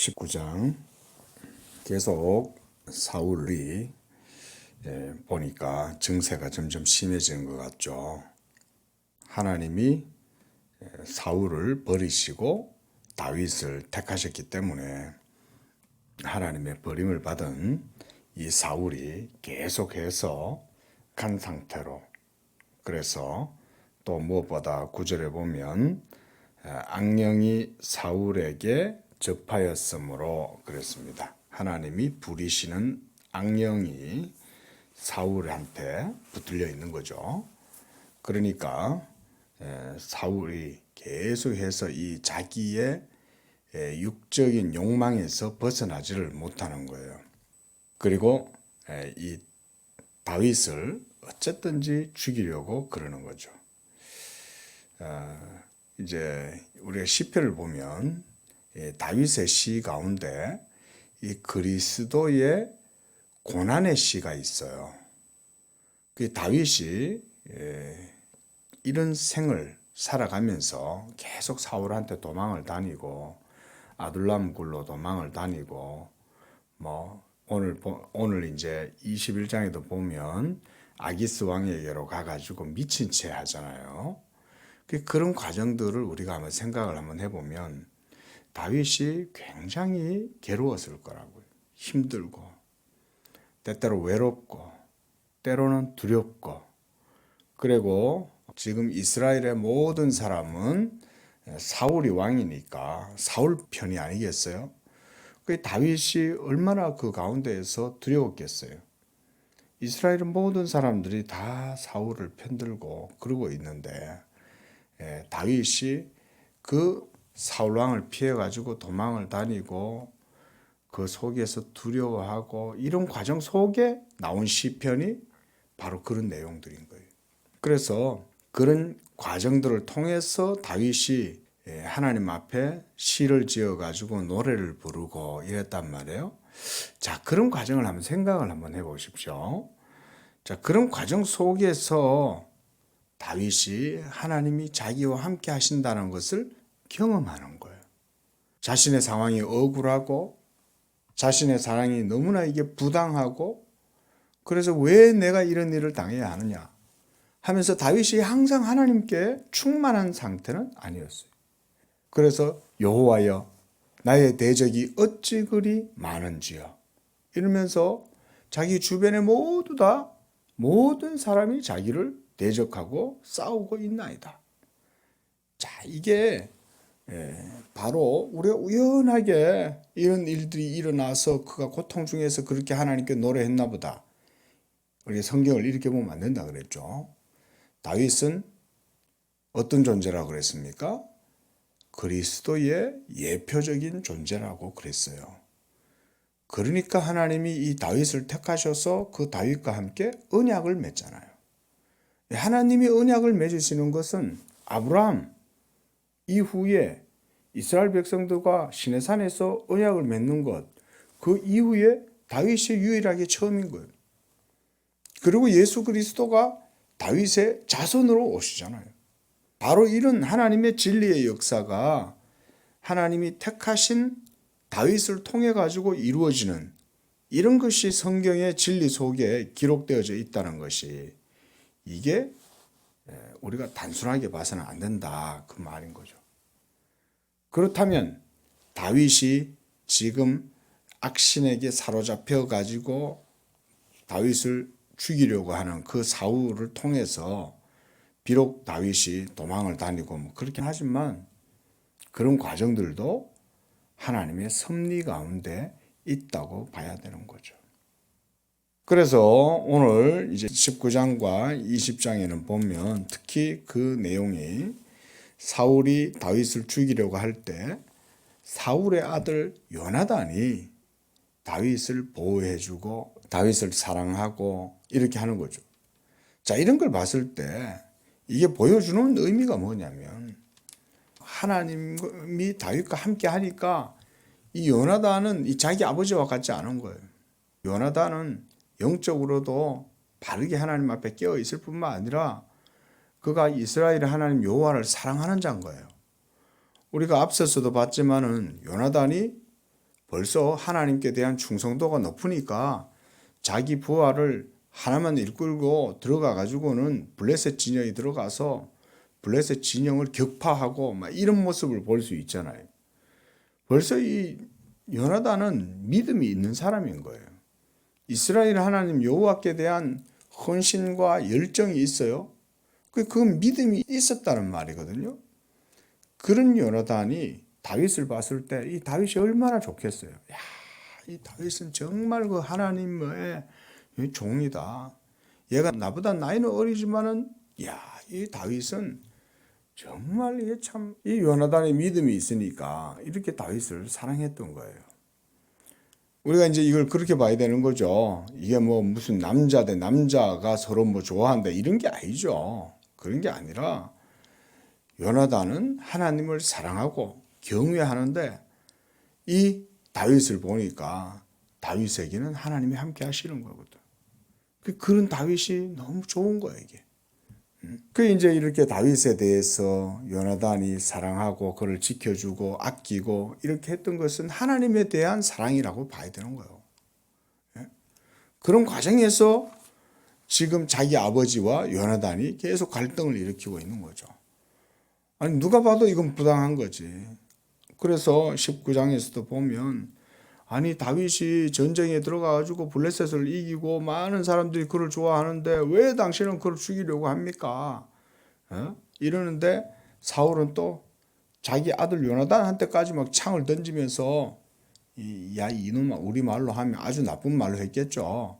19장 계속 사울이 보니까 증세가 점점 심해지는 것 같죠. 하나님이 사울을 버리시고 다윗을 택하셨기 때문에 하나님의 버림을 받은 이 사울이 계속해서 간 상태로, 그래서 또 무엇보다 9절에 보면 악령이 사울에게 접하였으므로 그랬습니다. 하나님이 부리시는 악령이 사울한테 붙들려 있는 거죠. 그러니까 사울이 계속해서 이 자기의 육적인 욕망에서 벗어나지를 못하는 거예요. 그리고 이 다윗을 어쨌든지 죽이려고 그러는 거죠. 이제 우리가 시편을 보면 다윗의 시 가운데 이 그리스도의 고난의 시가 있어요. 그 다윗이 이런 생을 살아가면서 계속 사울한테 도망을 다니고 아둘람 굴로 도망을 다니고 뭐 오늘 이제 21장에도 보면 아기스 왕에게로 가가지고 미친 채 하잖아요. 그런 과정들을 우리가 한번 생각을 한번 해보면 다윗이 굉장히 괴로웠을 거라고요. 힘들고 때때로 외롭고 때로는 두렵고, 그리고 지금 이스라엘의 모든 사람은 사울이 왕이니까 사울 편이 아니겠어요? 그 다윗이 얼마나 그 가운데에서 두려웠겠어요. 이스라엘의 모든 사람들이 다 사울을 편들고 그러고 있는데 다윗이 그 사울 왕을 피해 가지고 도망을 다니고 그 속에서 두려워하고 이런 과정 속에 나온 시편이 바로 그런 내용들인 거예요. 그래서 그런 과정들을 통해서 다윗이 하나님 앞에 시를 지어 가지고 노래를 부르고 이랬단 말이에요. 자, 그런 과정을 한번 생각을 한번 해 보십시오. 자, 그런 과정 속에서 다윗이 하나님이 자기와 함께 하신다는 것을 경험하는 거예요. 자신의 상황이 억울하고 자신의 상황이 너무나 이게 부당하고 그래서 왜 내가 이런 일을 당해야 하느냐 하면서 다윗이 항상 하나님께 충만한 상태는 아니었어요. 그래서 여호와여 나의 대적이 어찌 그리 많은지요 이러면서 자기 주변에 모든 사람이 자기를 대적하고 싸우고 있나이다. 자, 이게 바로 우리가 우연하게 이런 일들이 일어나서 그가 고통 중에서 그렇게 하나님께 노래했나 보다. 우리 성경을 이렇게 보면 안 된다 그랬죠. 다윗은 어떤 존재라고 그랬습니까? 그리스도의 예표적인 존재라고 그랬어요. 그러니까 하나님이 이 다윗을 택하셔서 그 다윗과 함께 언약을 맺잖아요. 하나님이 언약을 맺으시는 것은 아브라함 이후에 이스라엘 백성들과 시내산에서 언약을 맺는 것, 그 이후에 다윗이 유일하게 처음인 거예요. 그리고 예수 그리스도가 다윗의 자손으로 오시잖아요. 바로 이런 하나님의 진리의 역사가 하나님이 택하신 다윗을 통해 가지고 이루어지는 이런 것이 성경의 진리 속에 기록되어져 있다는 것이 이게 우리가 단순하게 봐서는 안 된다 그 말인 거죠. 그렇다면 다윗이 지금 악신에게 사로잡혀 가지고 다윗을 죽이려고 하는 그 사울을 통해서 비록 다윗이 도망을 다니고 뭐 그렇긴 하지만 그런 과정들도 하나님의 섭리 가운데 있다고 봐야 되는 거죠. 그래서 오늘 이제 19장과 20장에는 보면 특히 그 내용이 사울이 다윗을 죽이려고 할 때 사울의 아들 요나단이 다윗을 보호해주고 다윗을 사랑하고 이렇게 하는 거죠. 자, 이런 걸 봤을 때 이게 보여주는 의미가 뭐냐면 하나님이 다윗과 함께 하니까 이 요나단은 이 자기 아버지와 같지 않은 거예요. 요나단은 영적으로도 바르게 하나님 앞에 깨어 있을 뿐만 아니라 그가 이스라엘의 하나님 여호와를 사랑하는 자인 거예요. 우리가 앞서서도 봤지만은 요나단이 벌써 하나님께 대한 충성도가 높으니까 자기 부하를 하나만 이끌고 들어가 가지고는 블레셋 진영에 들어가서 블레셋 진영을 격파하고 막 이런 모습을 볼 수 있잖아요. 벌써 이 요나단은 믿음이 있는 사람인 거예요. 이스라엘 하나님 여호와께 대한 헌신과 열정이 있어요. 그 믿음이 있었다는 말이거든요. 그런 요나단이 다윗을 봤을 때 이 다윗이 얼마나 좋겠어요. 야, 이 다윗은 정말 그 하나님의 종이다. 얘가 나보다 나이는 어리지만은 야, 이 다윗은 정말 이게 참 이 요나단의 믿음이 있으니까 이렇게 다윗을 사랑했던 거예요. 우리가 이제 이걸 그렇게 봐야 되는 거죠. 이게 뭐 무슨 남자 대 남자가 서로 뭐 좋아한다 이런 게 아니죠. 그런 게 아니라 요나단은 하나님을 사랑하고 경외하는데 이 다윗을 보니까 다윗에게는 하나님이 함께 하시는 거거든. 그런 다윗이 너무 좋은 거야 이게. 그 이제 이렇게 다윗에 대해서 요나단이 사랑하고 그를 지켜주고 아끼고 이렇게 했던 것은 하나님에 대한 사랑이라고 봐야 되는 거예요. 그런 과정에서 지금 자기 아버지와 요나단이 계속 갈등을 일으키고 있는 거죠. 아니 누가 봐도 이건 부당한 거지. 그래서 19장에서도 보면 아니 다윗이 전쟁에 들어가가지고 블레셋을 이기고 많은 사람들이 그를 좋아하는데 왜 당신은 그를 죽이려고 합니까? 이러는데 사울은 또 자기 아들 요나단한테까지 막 창을 던지면서 야 이놈아, 우리 말로 하면 아주 나쁜 말로 했겠죠.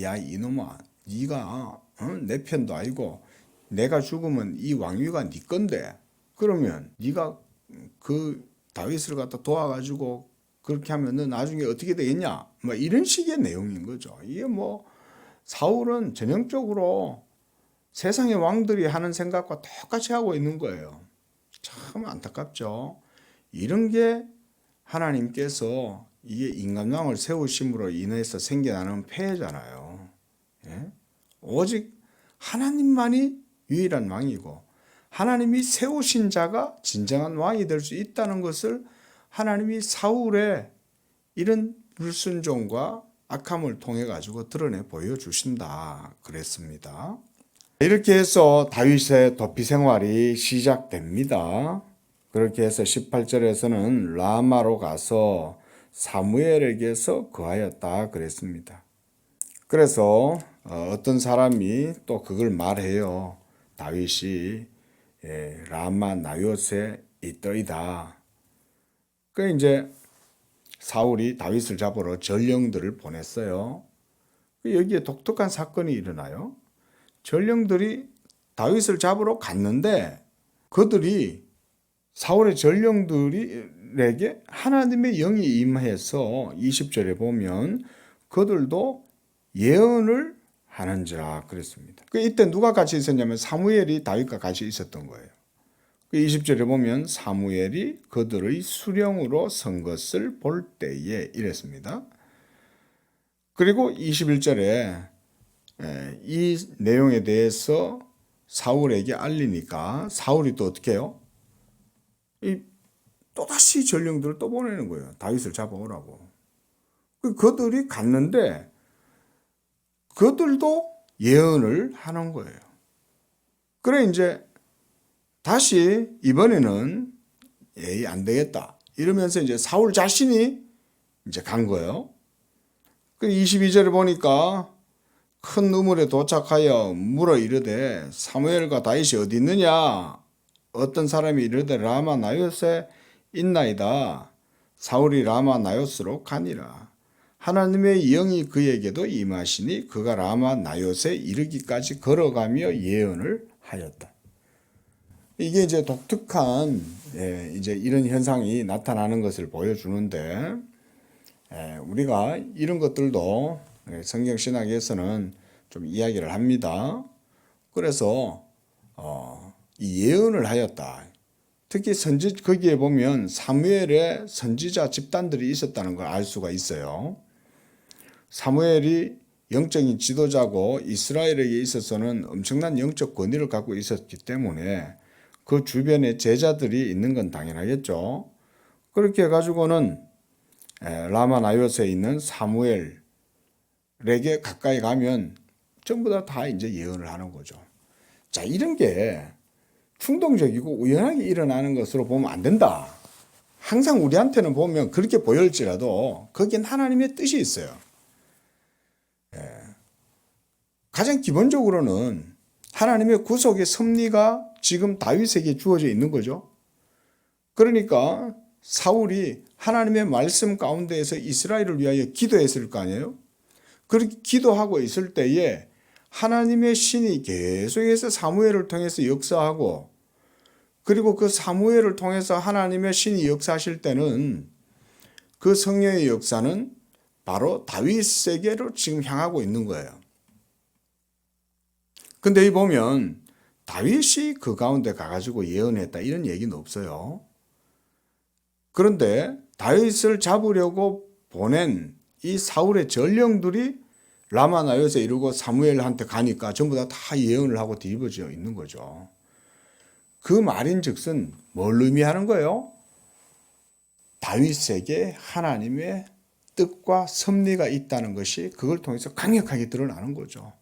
야 이놈아, 네가 내 편도 아니고 내가 죽으면 이 왕위가 네 건데 그러면 네가 그 다윗을 갖다 도와가지고 그렇게 하면 너 나중에 어떻게 되겠냐? 뭐 이런 식의 내용인 거죠. 이게 뭐 사울은 전형적으로 세상의 왕들이 하는 생각과 똑같이 하고 있는 거예요. 참 안타깝죠. 이런 게 하나님께서 이게 인간왕을 세우심으로 인해서 생겨나는 폐해잖아요. 예? 오직 하나님만이 유일한 왕이고 하나님이 세우신 자가 진정한 왕이 될 수 있다는 것을 하나님이 사울의 이런 불순종과 악함을 통해 가지고 드러내 보여주신다 그랬습니다. 이렇게 해서 다윗의 도피 생활이 시작됩니다. 그렇게 해서 18절에서는 라마로 가서 사무엘에게서 거하였다 그랬습니다. 그래서 어떤 사람이 또 그걸 말해요. 다윗이 라마 나요세 있더이다. 그 이제 사울이 다윗을 잡으러 전령들을 보냈어요. 여기에 독특한 사건이 일어나요. 전령들이 다윗을 잡으러 갔는데 그들이 사울의 전령들에게 하나님의 영이 임해서 20절에 보면 그들도 예언을 하는지라 그랬습니다. 이때 누가 같이 있었냐면 사무엘이 다윗과 같이 있었던 거예요. 20절에 보면 사무엘이 그들의 수령으로 선 것을 볼 때에 이랬습니다. 그리고 21절에 이 내용에 대해서 사울에게 알리니까 사울이 또 어떻게 해요? 또다시 전령들을 또 보내는 거예요. 다윗을 잡아오라고. 그들이 갔는데 그들도 예언을 하는 거예요. 그래 이제 다시 이번에는 에이 안 되겠다 이러면서 이제 사울 자신이 이제 간 거예요. 그 22절에 보니까 큰 우물에 도착하여 물어 이르되 사무엘과 다윗이 어디 있느냐? 어떤 사람이 이르되 라마 나요세 있나이다. 사울이 라마 나요스로 가니라. 하나님의 영이 그에게도 임하시니 그가 라마 나요세 이르기까지 걸어가며 예언을 하였다. 이게 이제 독특한 이제 이런 현상이 나타나는 것을 보여주는데 우리가 이런 것들도 성경 신학에서는 좀 이야기를 합니다. 그래서 이 예언을 하였다. 특히 거기에 보면 사무엘의 선지자 집단들이 있었다는 걸 알 수가 있어요. 사무엘이 영적인 지도자고 이스라엘에게 있어서는 엄청난 영적 권위를 갖고 있었기 때문에 그 주변에 제자들이 있는 건 당연하겠죠. 그렇게 해가지고는 라마나요스에 있는 사무엘에게 가까이 가면 전부 다 이제 예언을 하는 거죠. 자, 이런 게 충동적이고 우연하게 일어나는 것으로 보면 안 된다. 항상 우리한테는 보면 그렇게 보일지라도 거기엔 하나님의 뜻이 있어요. 가장 기본적으로는 하나님의 구속의 섭리가 지금 다윗에게 주어져 있는 거죠. 그러니까 사울이 하나님의 말씀 가운데에서 이스라엘을 위하여 기도했을 거 아니에요? 그렇게 기도하고 있을 때에 하나님의 신이 계속해서 사무엘을 통해서 역사하고, 그리고 그 사무엘을 통해서 하나님의 신이 역사하실 때는 그 성령의 역사는 바로 다윗에게로 지금 향하고 있는 거예요. 근데 이 보면 다윗이 그 가운데 가가지고 예언했다 이런 얘기는 없어요. 그런데 다윗을 잡으려고 보낸 이 사울의 전령들이 라마나요스에 이르고 사무엘한테 가니까 전부 다 예언을 하고 뒤집어져 있는 거죠. 그 말인즉슨 뭘 의미하는 거예요? 다윗에게 하나님의 뜻과 섭리가 있다는 것이 그걸 통해서 강력하게 드러나는 거죠.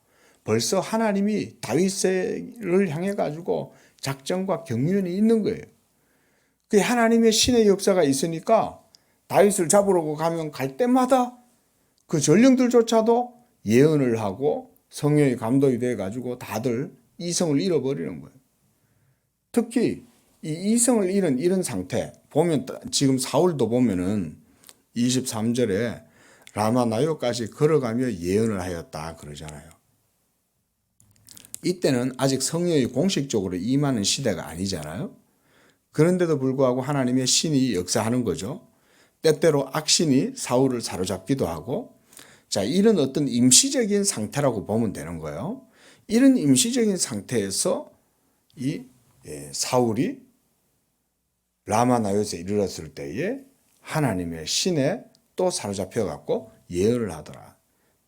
벌써 하나님이 다윗을 향해 가지고 작전과 경륜이 있는 거예요. 그 하나님의 신의 역사가 있으니까 다윗을 잡으려고 가면 갈 때마다 그 전령들조차도 예언을 하고 성령의 감동이 돼 가지고 다들 이성을 잃어버리는 거예요. 특히 이 이성을 잃은 이런 상태 보면 지금 사울도 보면은 23절에 라마나요까지 걸어가며 예언을 하였다 그러잖아요. 이때는 아직 성령이 공식적으로 임하는 시대가 아니잖아요. 그런데도 불구하고 하나님의 신이 역사하는 거죠. 때때로 악신이 사울을 사로잡기도 하고, 자, 이런 어떤 임시적인 상태라고 보면 되는 거예요. 이런 임시적인 상태에서 이 사울이 라마나요스에 이르렀을 때에 하나님의 신에 또 사로잡혀 갖고 예언을 하더라.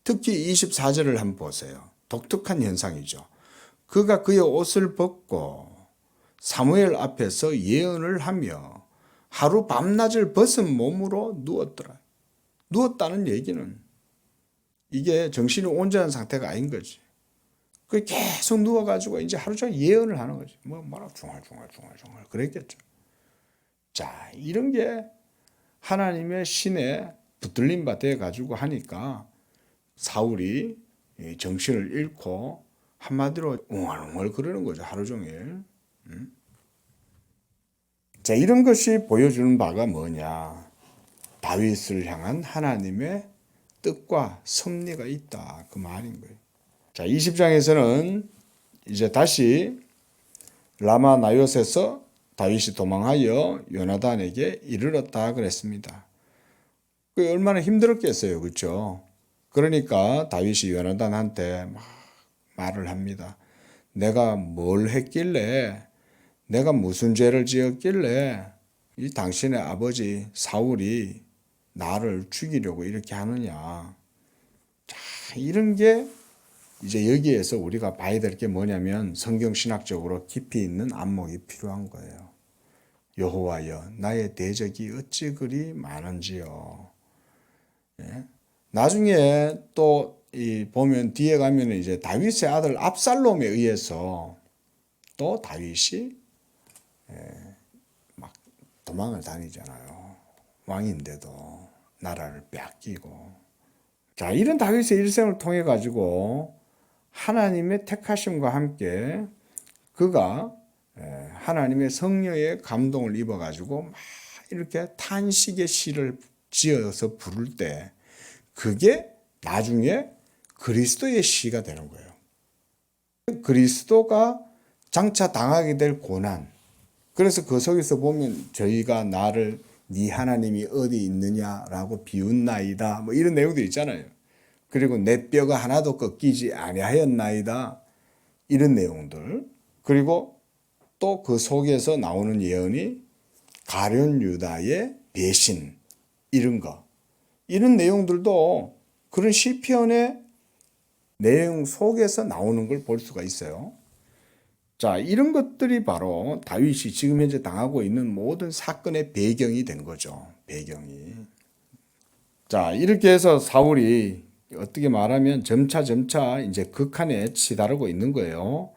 특히 24절을 한번 보세요. 독특한 현상이죠. 그가 그의 옷을 벗고 사무엘 앞에서 예언을 하며 하루 밤낮을 벗은 몸으로 누웠더라. 누웠다는 얘기는 이게 정신이 온전한 상태가 아닌 거지. 그 계속 누워가지고 이제 하루 종일 예언을 하는 거지. 뭐라 중얼중얼 그랬겠죠. 자, 이런 게 하나님의 신에 붙들림 바 돼 가지고 하니까 사울이 정신을 잃고 한마디로 웅얼웅얼 그러는 거죠. 하루 종일. 자, 이런 것이 보여주는 바가 뭐냐. 다윗을 향한 하나님의 뜻과 섭리가 있다. 그 말인 거예요. 자, 20장에서는 이제 다시 라마나요스에서 다윗이 도망하여 요나단에게 이르렀다 그랬습니다. 그 얼마나 힘들었겠어요. 그렇죠? 그러니까 다윗이 요나단한테 막 말을 합니다. 내가 뭘 했길래, 내가 무슨 죄를 지었길래 이 당신의 아버지 사울이 나를 죽이려고 이렇게 하느냐. 자, 이런 게 이제 여기에서 우리가 봐야 될 게 뭐냐면 성경신학적으로 깊이 있는 안목이 필요한 거예요. 여호와여, 나의 대적이 어찌 그리 많은지요. 예? 나중에 또 보면 뒤에 가면 이제 다윗의 아들 압살롬에 의해서 또 다윗이 막 도망을 다니잖아요. 왕인데도 나라를 빼앗기고. 자, 이런 다윗의 일생을 통해 가지고 하나님의 택하심과 함께 그가 하나님의 성령의 감동을 입어 가지고 막 이렇게 탄식의 시를 지어서 부를 때 그게 나중에 그리스도의 시가 되는 거예요. 그리스도가 장차 당하게 될 고난. 그래서 그 속에서 보면 저희가 나를 네 하나님이 어디 있느냐라고 비웃나이다. 뭐 이런 내용도 있잖아요. 그리고 내 뼈가 하나도 꺾이지 아니하였나이다. 이런 내용들. 그리고 또 그 속에서 나오는 예언이 가룟 유다의 배신 이런 거. 이런 내용들도 그런 시편의 내용 속에서 나오는 걸 볼 수가 있어요. 자, 이런 것들이 바로 다윗이 지금 현재 당하고 있는 모든 사건의 배경이 된 거죠. 배경이. 자, 이렇게 해서 사울이 어떻게 말하면 점차 이제 극한에 치달고 있는 거예요.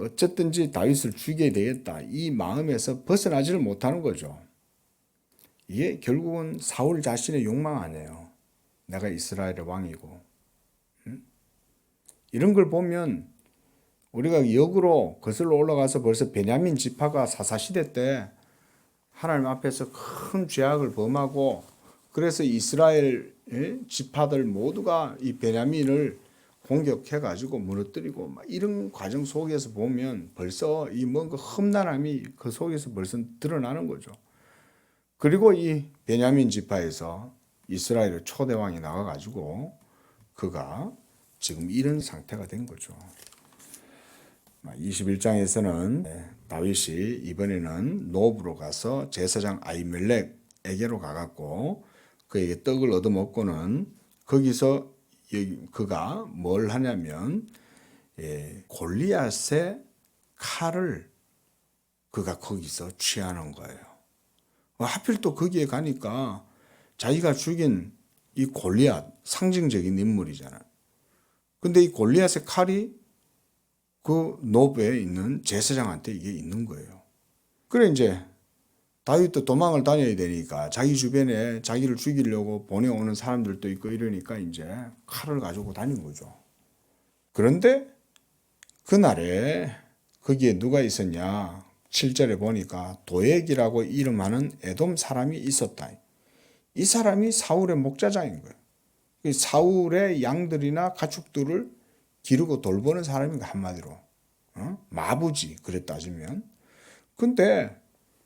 어쨌든지 다윗을 죽여야 되겠다. 이 마음에서 벗어나지를 못하는 거죠. 이게 결국은 사울 자신의 욕망 아니에요. 내가 이스라엘의 왕이고. 이런 걸 보면 우리가 역으로 거슬러 올라가서 벌써 베냐민 지파가 사사시대 때 하나님 앞에서 큰 죄악을 범하고 그래서 이스라엘 지파들 모두가 이 베냐민을 공격해가지고 무너뜨리고 막 이런 과정 속에서 보면 벌써 이 뭔가 험난함이 그 속에서 벌써 드러나는 거죠. 그리고 이 베냐민 지파에서 이스라엘의 초대왕이 나와가지고 그가 지금 이런 상태가 된 거죠. 21장에서는 다윗이 이번에는 노브로 가서 제사장 아히멜렉에게로 가갖고 그에게 떡을 얻어먹고는 거기서 그가 뭘 하냐면 골리앗의 칼을 그가 거기서 취하는 거예요. 하필 또 거기에 가니까 자기가 죽인 이 골리앗 상징적인 인물이잖아요. 근데 이 골리앗의 칼이 그 노브에 있는 제사장한테 이게 있는 거예요. 그래 이제 다윗도 도망을 다녀야 되니까 자기 주변에 자기를 죽이려고 보내오는 사람들도 있고 이러니까 이제 칼을 가지고 다닌 거죠. 그런데 그날에 거기에 누가 있었냐? 7절에 보니까 도액이라고 이름하는 에돔 사람이 있었다. 이 사람이 사울의 목자장인 거예요. 사울의 양들이나 가축들을 기르고 돌보는 사람인가 한마디로 마부지 그래 따지면. 근데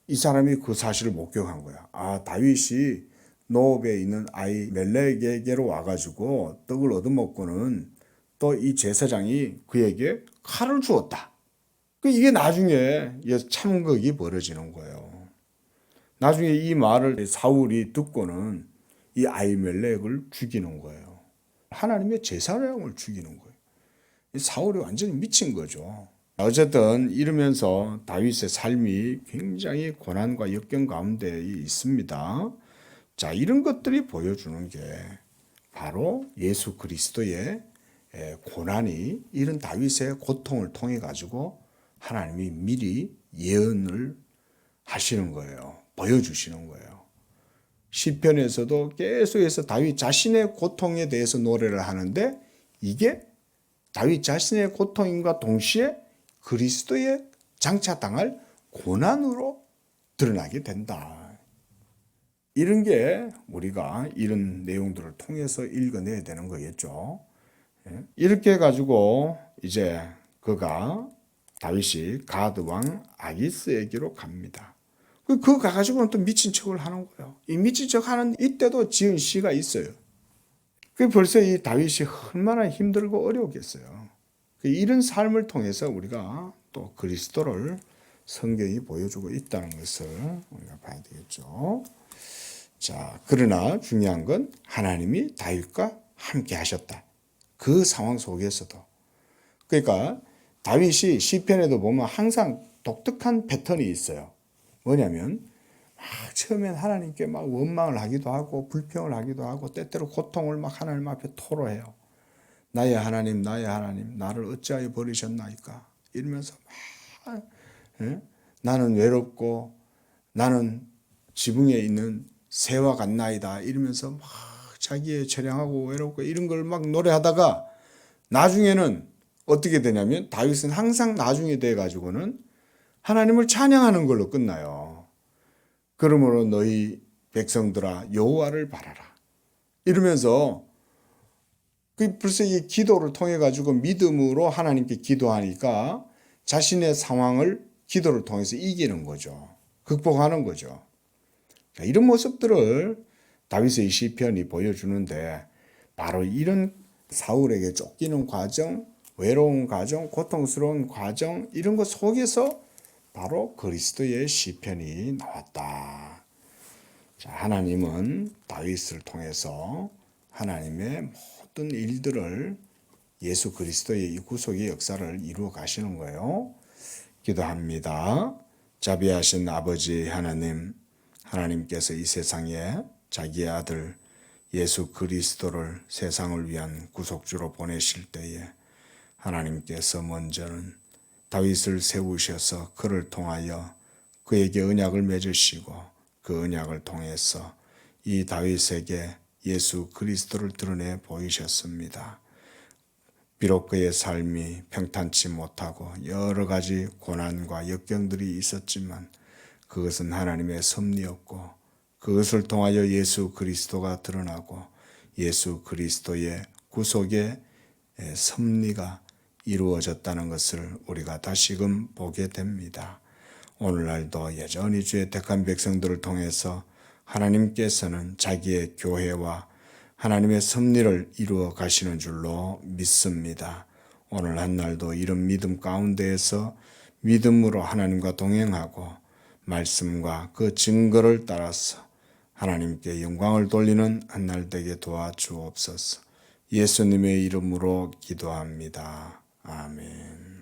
이 사람이 그 사실을 목격한 거야. 아, 다윗이 노업에 있는 아히멜렉에게로 와가지고 떡을 얻어먹고는 또 이 제사장이 그에게 칼을 주었다. 이게 나중에 참극이 벌어지는 거예요. 나중에 이 말을 사울이 듣고는 이 아히멜렉을 죽이는 거예요. 하나님의 제사장을 죽이는 거예요. 사울이 완전히 미친 거죠. 어쨌든 이러면서 다윗의 삶이 굉장히 고난과 역경 가운데 있습니다. 자, 이런 것들이 보여주는 게 바로 예수 그리스도의 고난이 이런 다윗의 고통을 통해 가지고 하나님이 미리 예언을 하시는 거예요. 보여주시는 거예요. 시편에서도 계속해서 다윗 자신의 고통에 대해서 노래를 하는데 이게 다윗 자신의 고통인과 동시에 그리스도의 장차당할 고난으로 드러나게 된다. 이런 게 우리가 이런 내용들을 통해서 읽어내야 되는 거겠죠. 이렇게 해가지고 이제 그가 다윗이 가드 왕 아기스에게로 갑니다. 그거 가가지고는 또 미친 척을 하는 거예요. 이 미친 척 하는 이때도 지은 시가 있어요. 벌써 이 다윗이 얼마나 힘들고 어려웠겠어요. 이런 삶을 통해서 우리가 또 그리스도를 성경이 보여주고 있다는 것을 우리가 봐야 되겠죠. 자, 그러나 중요한 건 하나님이 다윗과 함께 하셨다. 그 상황 속에서도. 그러니까 다윗이 시편에도 보면 항상 독특한 패턴이 있어요. 뭐냐면 막 처음엔 하나님께 막 원망을 하기도 하고 불평을 하기도 하고 때때로 고통을 막 하나님 앞에 토로해요. 나의 하나님 나를 어찌하여 버리셨나이까 이러면서 막 나는 외롭고 나는 지붕에 있는 새와 같나이다 이러면서 막 자기의 처량하고 외롭고 이런 걸 막 노래하다가 나중에는 어떻게 되냐면 다윗은 항상 나중에 돼 가지고는 하나님을 찬양하는 걸로 끝나요. 그러므로 너희 백성들아 여호와를 바라라 이러면서 벌써 이 기도를 통해 가지고 믿음으로 하나님께 기도하니까 자신의 상황을 기도를 통해서 이기는 거죠. 극복하는 거죠. 이런 모습들을 다윗의 시편이 보여주는데 바로 이런 사울에게 쫓기는 과정, 외로운 과정, 고통스러운 과정 이런 것 속에서 바로 그리스도의 시편이 나왔다. 자, 하나님은 다윗을 통해서 하나님의 모든 일들을 예수 그리스도의 이 구속의 역사를 이루어 가시는 거예요. 기도합니다. 자비하신 아버지 하나님, 하나님께서 이 세상에 자기의 아들 예수 그리스도를 세상을 위한 구속주로 보내실 때에 하나님께서 먼저는 다윗을 세우셔서 그를 통하여 그에게 언약을 맺으시고 그 언약을 통해서 이 다윗에게 예수 그리스도를 드러내 보이셨습니다. 비록 그의 삶이 평탄치 못하고 여러 가지 고난과 역경들이 있었지만 그것은 하나님의 섭리였고 그것을 통하여 예수 그리스도가 드러나고 예수 그리스도의 구속의 섭리가 이루어졌다는 것을 우리가 다시금 보게 됩니다. 오늘날도 여전히 주의 택한 백성들을 통해서 하나님께서는 자기의 교회와 하나님의 섭리를 이루어 가시는 줄로 믿습니다. 오늘 한날도 이런 믿음 가운데에서 믿음으로 하나님과 동행하고 말씀과 그 증거를 따라서 하나님께 영광을 돌리는 한날 되게 도와주옵소서. 예수님의 이름으로 기도합니다. 아멘.